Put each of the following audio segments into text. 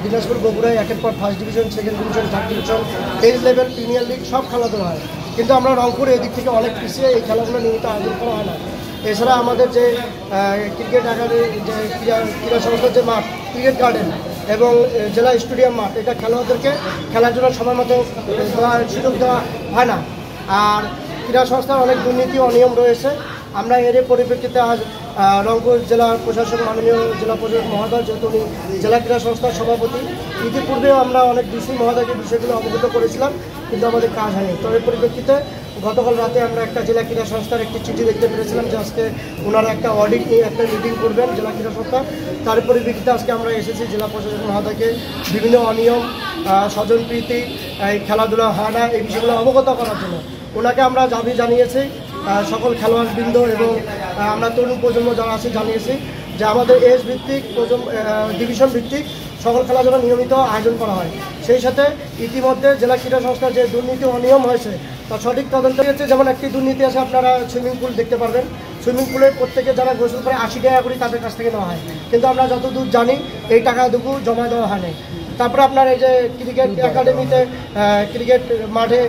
দিনাজপুর বগুড়ায় একের পর first division, second division, third division, age level, premier league সব খেলাধুলা হয়। কিন্তু আমরা রংপুরে এদিক থেকে অনেক পিছিয়ে, এই খেলাগুলো নিয়মিত আয়োজন করা হয় না। এছাড়া আমাদের যে ক্রিকেট একাডেমি, যে ক্রীড়া সংস্থার যে মাঠ, ক্রিকেট গার্ডেন এবং জেলা স্টেডিয়াম মাঠ, এটা খেলোয়াড়দেরকে খেলার জন্য সময় মতো সুযোগ দেওয়া হয় না। আর ক্রীড়া সংস্থার অনেক দুর্নীতি অনিয়ম রয়েছে। আমরা এর পরিপ্রেক্ষিতে আজ রংপুর জেলা প্রশাসক, মাননীয় জেলা প্রশাসক মহোদয়, যেহেতু উনি জেলা ক্রীড়া সংস্থার সভাপতি, ইতিপূর্বেও আমরা অনেক ডিসি মহোদয়কে বিষয়গুলো অবগত করেছিলাম, কিন্তু আমাদের কাজ হয়নি। তো এর পরিপ্রেক্ষিতে গতকাল রাতে আমরা একটা জেলা ক্রীড়া সংস্থার একটি চিঠি দেখতে পেরেছিলাম যে আজকে ওনারা একটা অডিট নিয়ে একটা মিটিং করবেন জেলা ক্রীড়া সংস্থা। তার পরিপ্রেক্ষিতে আজকে আমরা এসেছি জেলা প্রশাসক মহোদয়কে বিভিন্ন অনিয়ম, স্বজনপ্রীতি, এই খেলাধুলা হয় না, এই বিষয়গুলো অবগত করার জন্য ওনাকে আমরা দাবি জানিয়েছি। সকল খেলোয়াড়বৃন্দ এবং আমরা তরুণ প্রজন্ম যারা আছে জানিয়েছি যে আমাদের এজ ভিত্তিক, ডিভিশন ভিত্তিক সকল খেলা যেন নিয়মিত আয়োজন করা হয়। সেই সাথে ইতিমধ্যে জেলা ক্রীড়া সংস্থার যে দুর্নীতি অনিয়ম হয়েছে তার সঠিক তদন্ত হয়েছে। যেমন একটি দুর্নীতি আছে, আপনারা সুইমিং পুল দেখতে পারবেন, সুইমিং পুলে প্রত্যেকে যারা গোসল করে 80 টাকা করে তাদের কাছ থেকে নেওয়া হয়, কিন্তু আমরা যতদূর জানি এই টাকাটুকু জমা দেওয়া হয়নি। তারপরে আপনার এই যে ক্রিকেট একাডেমিতে, ক্রিকেট মাঠে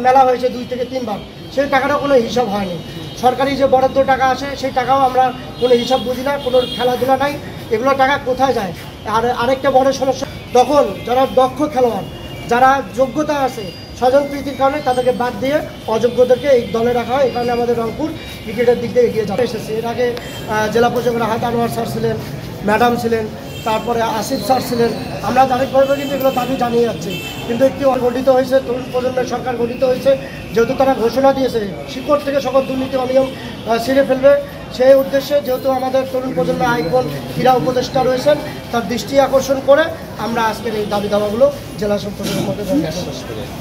মেলা হয়েছে 2 থেকে 3 বার, সেই টাকাটাও কোনো হিসাব হয়নি। সরকারি যে বরাদ্দ টাকা আসে সেই টাকাও আমরা কোনো হিসাব বুঝি না, কোনো খেলাধুলা নাই, এগুলো টাকা কোথায় যায়? আর আরেকটা বড় সমস্যা, তখন যারা দক্ষ খেলোয়াড়, যারা যোগ্যতা আছে, স্বজনপ্রীতির কারণে তাদেরকে বাদ দিয়ে অযোগ্যদেরকে এই দলে রাখা হয়। এই কারণে আমাদের রংপুর ক্রিকেটের দিক দিয়ে এগিয়ে যাওয়া এসেছে। এর আগে জেলা প্রশাসক রাহাত আনোয়ার স্যার ছিলেন, ম্যাডাম ছিলেন, তারপরে আসিফ স্যার ছিলেন। আমরা তারিখভাবে কিন্তু এগুলো দাবি জানিয়ে যাচ্ছি, কিন্তু একটি গঠিত হয়েছে, তরুণ প্রজন্মের সরকার গঠিত হয়েছে, যেহেতু তারা ঘোষণা দিয়েছে শিকড় থেকে সকল দুর্নীতি অনিয়ম ছিঁড়ে ফেলবে, সেই উদ্দেশ্যে যেহেতু আমাদের তরুণ প্রজন্মের আইকন ক্রীড়া উপদেষ্টা রয়েছেন, তার দৃষ্টি আকর্ষণ করে আমরা আজকের এই দাবি দাওয়াগুলো জেলা প্রশাসনের মধ্যে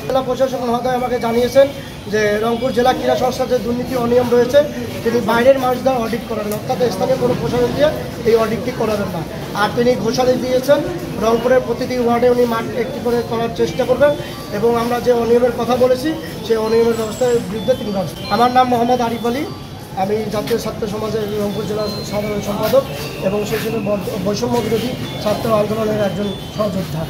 জেলা প্রশাসক মহোদয় আমাকে জানিয়েছেন যে রংপুর জেলা ক্রীড়া সংস্থার যে দুর্নীতি অনিয়ম রয়েছে তিনি বাইরের মানুষ দ্বারা অডিট করাবেন, অর্থাৎ স্থানীয় কোনো প্রশাসন দিয়ে এই অডিটটি করাবেন না। আর তিনি ঘোষণা দিয়েছেন রংপুরের প্রতিটি ওয়ার্ডে উনি মাঠ একটি করে করার চেষ্টা করবেন, এবং আমরা যে অনিয়মের কথা বলেছি সেই অনিয়মের ব্যবস্থার বিরুদ্ধে তিনি ব্যবস্থা। আমার নাম মোহাম্মদ আরিফ আলী, আমি জাতীয় ছাত্র সমাজের রংপুর জেলার সাধারণ সম্পাদক এবং সেই সাথে বৈষম্য বিরোধী ছাত্র আন্দোলনের একজন সহযোদ্ধা।